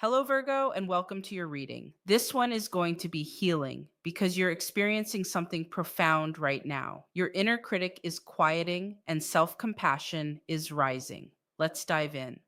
Hello, Virgo, and welcome to your reading. This one is going to be healing because you're experiencing something profound right now. Your inner critic is quieting and self compassion is rising. Let's dive in.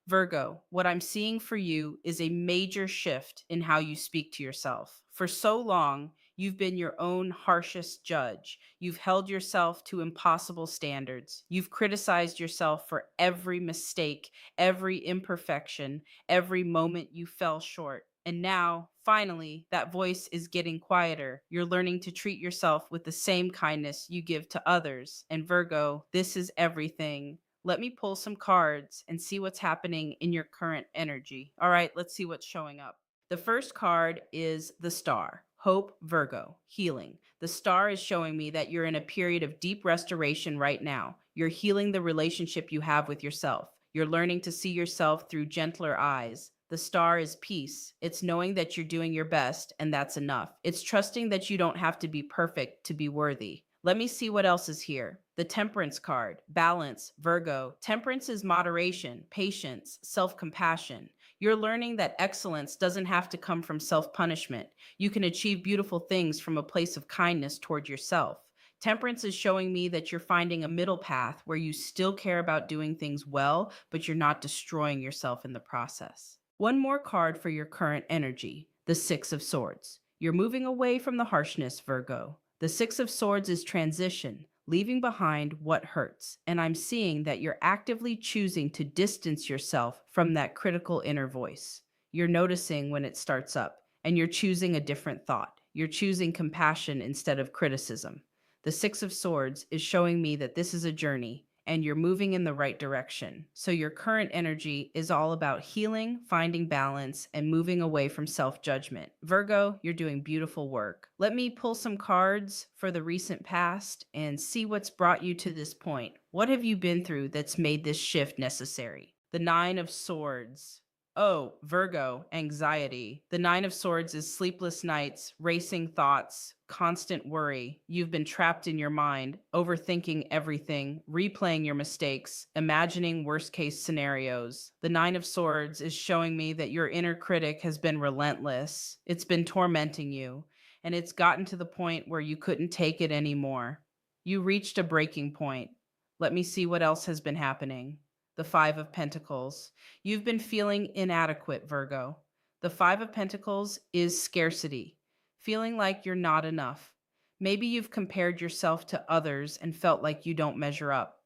Virgo, what I'm seeing for you is a major shift in how you speak to yourself. For so long, you've been your own harshest judge. You've held yourself to impossible standards. You've criticized yourself for every mistake, every imperfection, every moment you fell short. And now, finally, that voice is getting quieter. You're learning to treat yourself with the same kindness you give to others. And Virgo, this is everything. Let me pull some cards and see what's happening in your current energy. All right, let's see what's showing up. The first card is the Star. Hope, Virgo, healing. The Star is showing me that you're in a period of deep restoration right now. You're healing the relationship you have with yourself. You're learning to see yourself through gentler eyes. The Star is peace. It's knowing that you're doing your best and that's enough. It's trusting that you don't have to be perfect to be worthy. Let me see what else is here. The Temperance card, balance, Virgo. Temperance is moderation, patience, self compassion. You're learning that excellence doesn't have to come from self punishment. You can achieve beautiful things from a place of kindness toward yourself. Temperance is showing me that you're finding a middle path where you still care about doing things well, but you're not destroying yourself in the process. One more card for your current energy, the Six of Swords. You're moving away from the harshness, Virgo. The Six of Swords is transition, leaving behind what hurts. And I'm seeing that you're actively choosing to distance yourself from that critical inner voice. You're noticing when it starts up, and you're choosing a different thought. You're choosing compassion instead of criticism. The Six of Swords is showing me that this is a journey and you're moving in the right direction. So your current energy is all about healing, finding balance, and moving away from self judgment. Virgo, you're doing beautiful work. Let me pull some cards for the recent past and see what's brought you to this point. What have you been through that's made this shift necessary? The Nine of Swords. Oh, Virgo, anxiety. The Nine of Swords is sleepless nights, racing thoughts, constant worry. You've been trapped in your mind, overthinking everything, replaying your mistakes, imagining worst case scenarios. The Nine of Swords is showing me that your inner critic has been relentless. It's been tormenting you, and it's gotten to the point where you couldn't take it anymore. You reached a breaking point. Let me see what else has been happening. The Five of Pentacles. You've been feeling inadequate, Virgo. The Five of Pentacles is scarcity, feeling like you're not enough. Maybe you've compared yourself to others and felt like you don't measure up.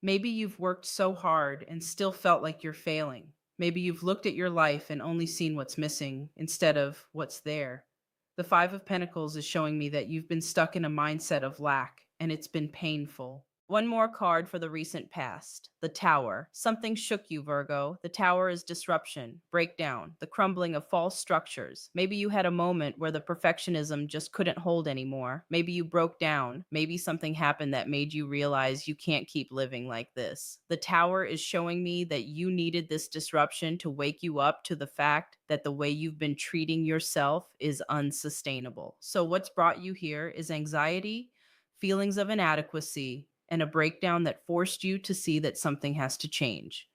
Maybe you've worked so hard and still felt like you're failing. Maybe you've looked at your life and only seen what's missing instead of what's there. The Five of Pentacles is showing me that you've been stuck in a mindset of lack and it's been painful. One more card for the recent past. The Tower. Something shook you, Virgo. The Tower is disruption, breakdown, the crumbling of false structures. Maybe you had a moment where the perfectionism just couldn't hold anymore. Maybe you broke down. Maybe something happened that made you realize you can't keep living like this. The Tower is showing me that you needed this disruption to wake you up to the fact that the way you've been treating yourself is unsustainable. So, what's brought you here is anxiety, feelings of inadequacy, and a breakdown that forced you to see that something has to change.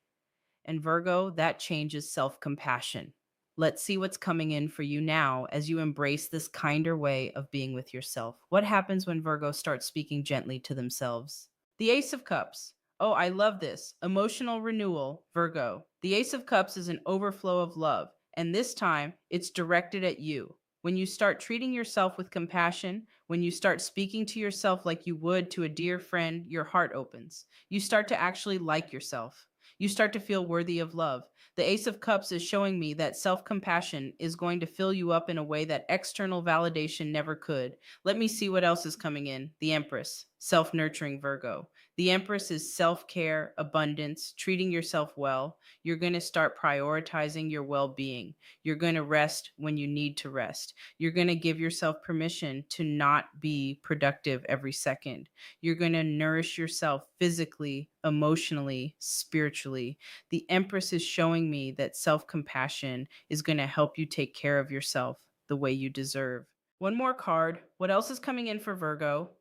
And Virgo, that change is self compassion. Let's see what's coming in for you now as you embrace this kinder way of being with yourself. What happens when Virgo starts speaking gently to themselves? The Ace of Cups. Oh, I love this. Emotional renewal, Virgo. The Ace of Cups is an overflow of love, and this time it's directed at you. When you start treating yourself with compassion, when you start speaking to yourself like you would to a dear friend, your heart opens. You start to actually like yourself. You start to feel worthy of love. The Ace of Cups is showing me that self compassion is going to fill you up in a way that external validation never could. Let me see what else is coming in. The Empress, self nurturing Virgo. The Empress is self care, abundance, treating yourself well. You're going to start prioritizing your well being. You're going to rest when you need to rest. You're going to give yourself permission to not be productive every second. You're going to nourish yourself physically, emotionally, spiritually. The Empress is showing me that self compassion is going to help you take care of yourself the way you deserve. One more card. What else is coming in for Virgo?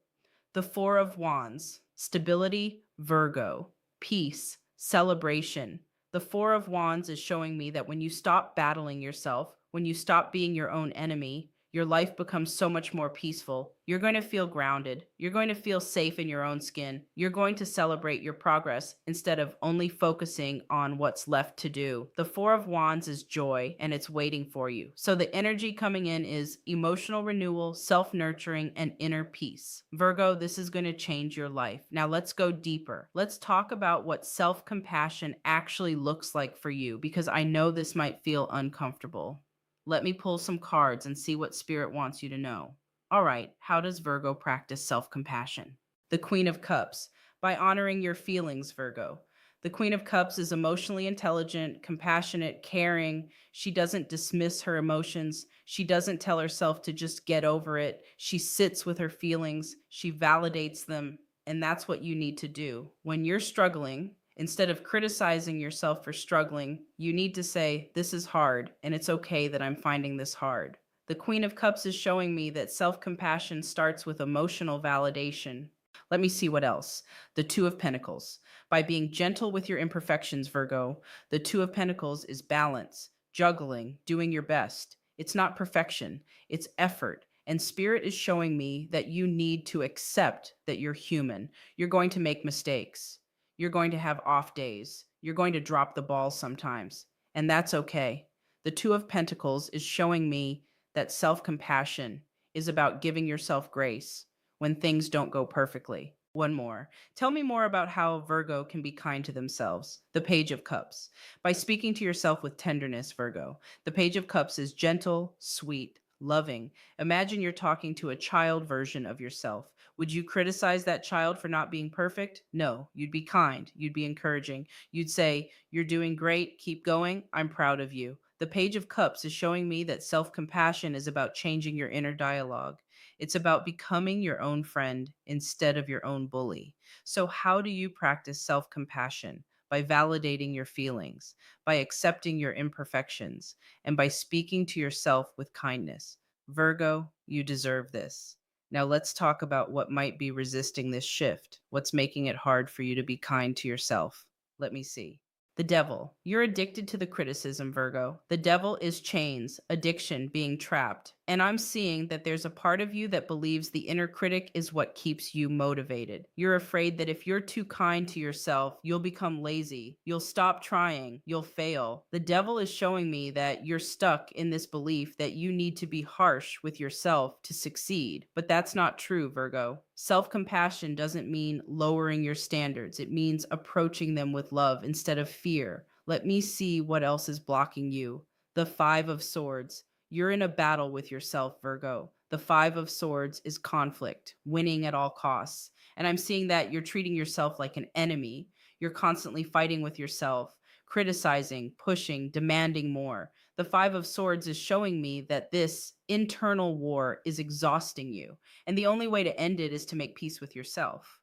The Four of Wands. Stability, Virgo. Peace, celebration. The Four of Wands is showing me that when you stop battling yourself, when you stop being your own enemy, your life becomes so much more peaceful. You're going to feel grounded. You're going to feel safe in your own skin. You're going to celebrate your progress instead of only focusing on what's left to do. The Four of Wands is joy and it's waiting for you. So the energy coming in is emotional renewal, self nurturing, and inner peace. Virgo, this is going to change your life. Now let's go deeper. Let's talk about what self compassion actually looks like for you because I know this might feel uncomfortable. Let me pull some cards and see what Spirit wants you to know. All right, how does Virgo practice self compassion? The Queen of Cups. By honoring your feelings, Virgo. The Queen of Cups is emotionally intelligent, compassionate, caring. She doesn't dismiss her emotions. She doesn't tell herself to just get over it. She sits with her feelings. She validates them. And that's what you need to do. When you're struggling, instead of criticizing yourself for struggling, you need to say, this is hard, and it's okay that I'm finding this hard. The Queen of Cups is showing me that self compassion starts with emotional validation. Let me see what else. The Two of Pentacles. By being gentle with your imperfections, Virgo, the Two of Pentacles is balance, juggling, doing your best. It's not perfection, it's effort. And Spirit is showing me that you need to accept that you're human. You're going to make mistakes. You're going to have off days. You're going to drop the ball sometimes. And that's okay. The Two of Pentacles is showing me that self compassion is about giving yourself grace when things don't go perfectly. One more. Tell me more about how Virgo can be kind to themselves. The Page of Cups. By speaking to yourself with tenderness, Virgo, the Page of Cups is gentle, sweet, loving. Imagine you're talking to a child version of yourself. Would you criticize that child for not being perfect? No, you'd be kind. You'd be encouraging. You'd say, you're doing great. Keep going. I'm proud of you. The Page of Cups is showing me that self compassion is about changing your inner dialogue. It's about becoming your own friend instead of your own bully. So, how do you practice self compassion? By validating your feelings, by accepting your imperfections, and by speaking to yourself with kindness. Virgo, you deserve this. Now, let's talk about what might be resisting this shift. What's making it hard for you to be kind to yourself? Let me see. The devil. You're addicted to the criticism, Virgo. The devil is chains, addiction, being trapped. And I'm seeing that there's a part of you that believes the inner critic is what keeps you motivated. You're afraid that if you're too kind to yourself, you'll become lazy. You'll stop trying. You'll fail. The devil is showing me that you're stuck in this belief that you need to be harsh with yourself to succeed. But that's not true, Virgo. Self compassion doesn't mean lowering your standards, it means approaching them with love instead of fear. Let me see what else is blocking you. The Five of Swords. You're in a battle with yourself, Virgo. The Five of Swords is conflict, winning at all costs. And I'm seeing that you're treating yourself like an enemy. You're constantly fighting with yourself, criticizing, pushing, demanding more. The Five of Swords is showing me that this internal war is exhausting you. And the only way to end it is to make peace with yourself.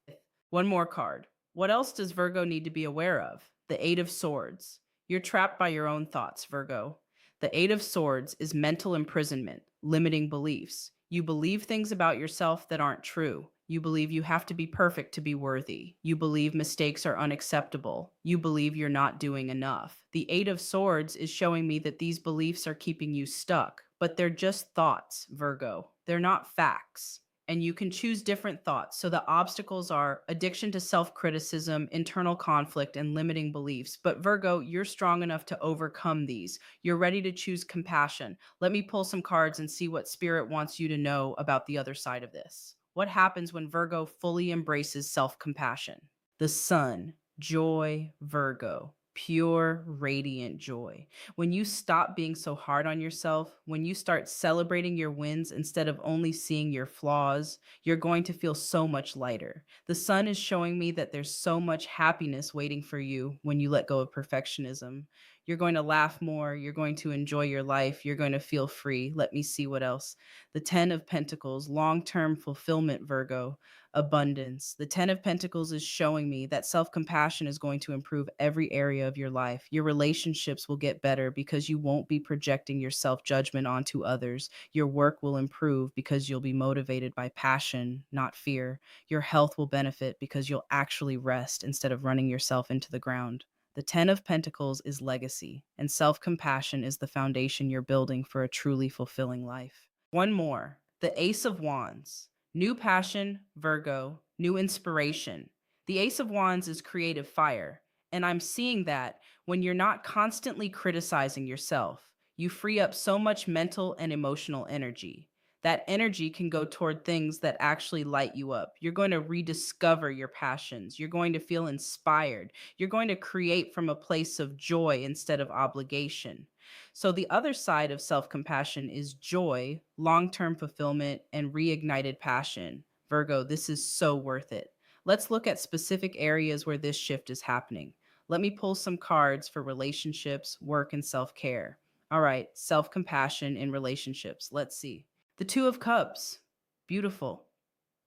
One more card. What else does Virgo need to be aware of? The Eight of Swords. You're trapped by your own thoughts, Virgo. The Eight of Swords is mental imprisonment, limiting beliefs. You believe things about yourself that aren't true. You believe you have to be perfect to be worthy. You believe mistakes are unacceptable. You believe you're not doing enough. The Eight of Swords is showing me that these beliefs are keeping you stuck, but they're just thoughts, Virgo. They're not facts. And you can choose different thoughts. So the obstacles are addiction to self criticism, internal conflict, and limiting beliefs. But Virgo, you're strong enough to overcome these. You're ready to choose compassion. Let me pull some cards and see what Spirit wants you to know about the other side of this. What happens when Virgo fully embraces self compassion? The sun, joy, Virgo. Pure, radiant joy. When you stop being so hard on yourself, when you start celebrating your wins instead of only seeing your flaws, you're going to feel so much lighter. The sun is showing me that there's so much happiness waiting for you when you let go of perfectionism. You're going to laugh more. You're going to enjoy your life. You're going to feel free. Let me see what else. The Ten of Pentacles, long term fulfillment, Virgo, abundance. The Ten of Pentacles is showing me that self compassion is going to improve every area of your life. Your relationships will get better because you won't be projecting your self judgment onto others. Your work will improve because you'll be motivated by passion, not fear. Your health will benefit because you'll actually rest instead of running yourself into the ground. The Ten of Pentacles is legacy, and self compassion is the foundation you're building for a truly fulfilling life. One more, the Ace of Wands. New passion, Virgo, new inspiration. The Ace of Wands is creative fire, and I'm seeing that when you're not constantly criticizing yourself, you free up so much mental and emotional energy. That energy can go toward things that actually light you up. You're going to rediscover your passions. You're going to feel inspired. You're going to create from a place of joy instead of obligation. So, the other side of self compassion is joy, long term fulfillment, and reignited passion. Virgo, this is so worth it. Let's look at specific areas where this shift is happening. Let me pull some cards for relationships, work, and self care. All right, self compassion in relationships. Let's see. The Two of Cups. Beautiful.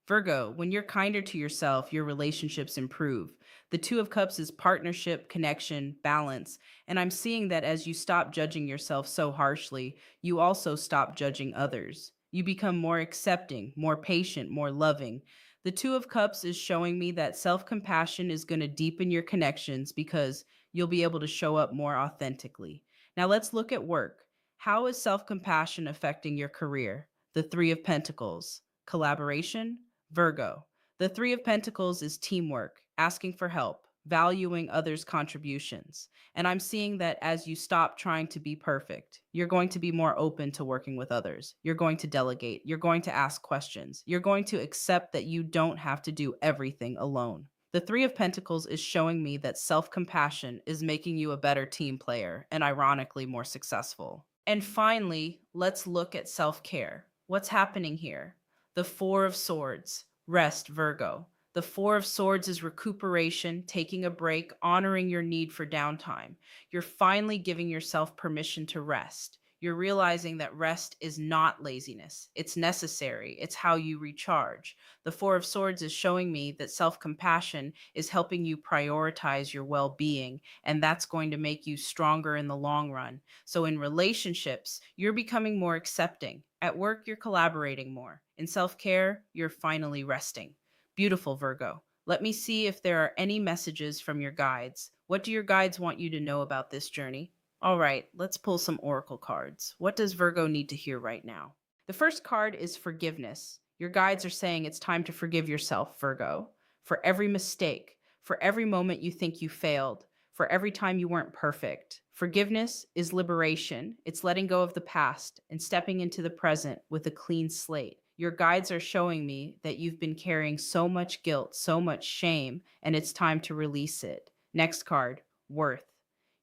Virgo, when you're kinder to yourself, your relationships improve. The Two of Cups is partnership, connection, balance. And I'm seeing that as you stop judging yourself so harshly, you also stop judging others. You become more accepting, more patient, more loving. The Two of Cups is showing me that self compassion is going to deepen your connections because you'll be able to show up more authentically. Now, let's look at work. How is self compassion affecting your career? The Three of Pentacles, collaboration, Virgo. The Three of Pentacles is teamwork, asking for help, valuing others' contributions. And I'm seeing that as you stop trying to be perfect, you're going to be more open to working with others. You're going to delegate. You're going to ask questions. You're going to accept that you don't have to do everything alone. The Three of Pentacles is showing me that self compassion is making you a better team player and, ironically, more successful. And finally, let's look at self care. What's happening here? The Four of Swords, rest, Virgo. The Four of Swords is recuperation, taking a break, honoring your need for downtime. You're finally giving yourself permission to rest. You're realizing that rest is not laziness. It's necessary. It's how you recharge. The Four of Swords is showing me that self compassion is helping you prioritize your well being, and that's going to make you stronger in the long run. So, in relationships, you're becoming more accepting. At work, you're collaborating more. In self care, you're finally resting. Beautiful, Virgo. Let me see if there are any messages from your guides. What do your guides want you to know about this journey? All right, let's pull some oracle cards. What does Virgo need to hear right now? The first card is forgiveness. Your guides are saying it's time to forgive yourself, Virgo, for every mistake, for every moment you think you failed, for every time you weren't perfect. Forgiveness is liberation. It's letting go of the past and stepping into the present with a clean slate. Your guides are showing me that you've been carrying so much guilt, so much shame, and it's time to release it. Next card, worth.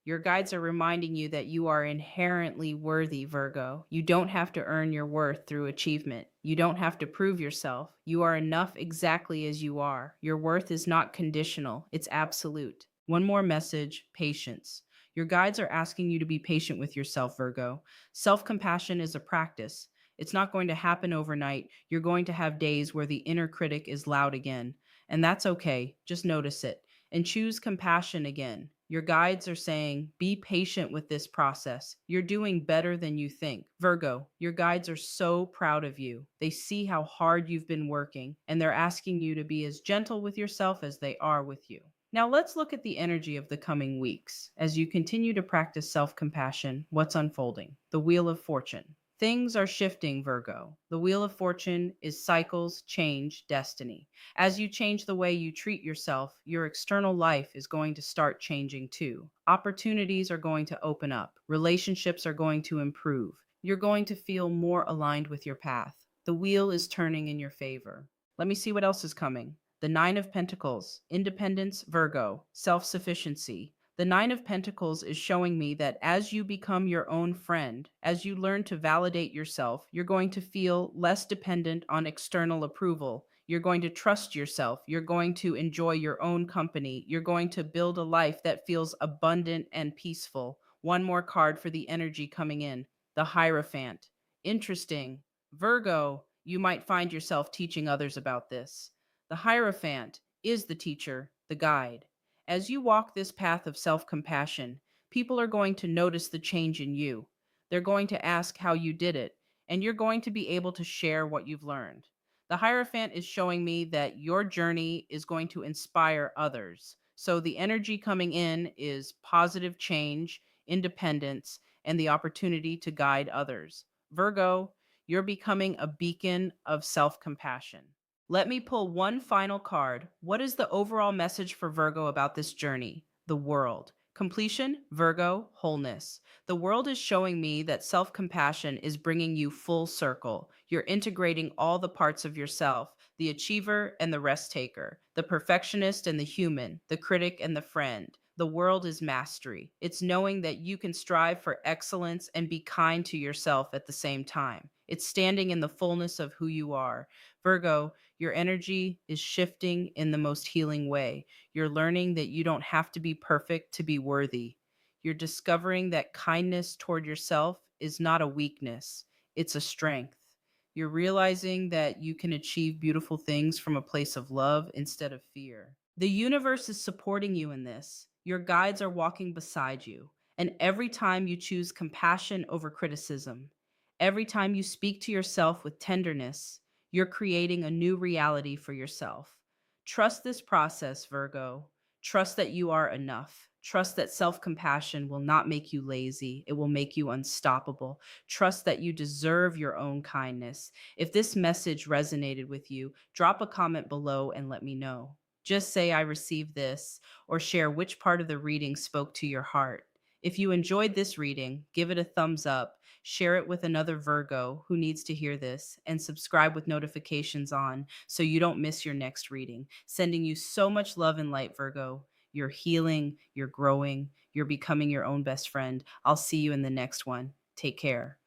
Your guides are reminding you that you are inherently worthy, Virgo. You don't have to earn your worth through achievement. You don't have to prove yourself. You are enough exactly as you are. Your worth is not conditional, it's absolute. One more message, patience. Your guides are asking you to be patient with yourself, Virgo. Self compassion is a practice. It's not going to happen overnight. You're going to have days where the inner critic is loud again. And that's okay. Just notice it and choose compassion again. Your guides are saying, be patient with this process. You're doing better than you think. Virgo, your guides are so proud of you. They see how hard you've been working, and they're asking you to be as gentle with yourself as they are with you. Now, let's look at the energy of the coming weeks. As you continue to practice self compassion, what's unfolding? The Wheel of Fortune. Things are shifting, Virgo. The Wheel of Fortune is cycles, change, destiny. As you change the way you treat yourself, your external life is going to start changing too. Opportunities are going to open up. Relationships are going to improve. You're going to feel more aligned with your path. The wheel is turning in your favor. Let me see what else is coming. The Nine of Pentacles, independence, Virgo, self sufficiency. The Nine of Pentacles is showing me that as you become your own friend, as you learn to validate yourself, you're going to feel less dependent on external approval. You're going to trust yourself. You're going to enjoy your own company. You're going to build a life that feels abundant and peaceful. One more card for the energy coming in, the Hierophant. Interesting. Virgo, you might find yourself teaching others about this. The Hierophant is the teacher, the guide. As you walk this path of self compassion, people are going to notice the change in you. They're going to ask how you did it, and you're going to be able to share what you've learned. The Hierophant is showing me that your journey is going to inspire others. So the energy coming in is positive change, independence, and the opportunity to guide others. Virgo, you're becoming a beacon of self compassion. Let me pull one final card. What is the overall message for Virgo about this journey? The world. Completion, Virgo, wholeness. The world is showing me that self compassion is bringing you full circle. You're integrating all the parts of yourself, the achiever and the rest taker, the perfectionist and the human, the critic and the friend. The world is mastery. It's knowing that you can strive for excellence and be kind to yourself at the same time. It's standing in the fullness of who you are. Virgo, your energy is shifting in the most healing way. You're learning that you don't have to be perfect to be worthy. You're discovering that kindness toward yourself is not a weakness, it's a strength. You're realizing that you can achieve beautiful things from a place of love instead of fear. The universe is supporting you in this. Your guides are walking beside you. And every time you choose compassion over criticism, every time you speak to yourself with tenderness, you're creating a new reality for yourself. Trust this process, Virgo. Trust that you are enough. Trust that self compassion will not make you lazy, it will make you unstoppable. Trust that you deserve your own kindness. If this message resonated with you, drop a comment below and let me know. Just say, I received this, or share which part of the reading spoke to your heart. If you enjoyed this reading, give it a thumbs up, share it with another Virgo who needs to hear this, and subscribe with notifications on so you don't miss your next reading. Sending you so much love and light, Virgo. You're healing, you're growing, you're becoming your own best friend. I'll see you in the next one. Take care.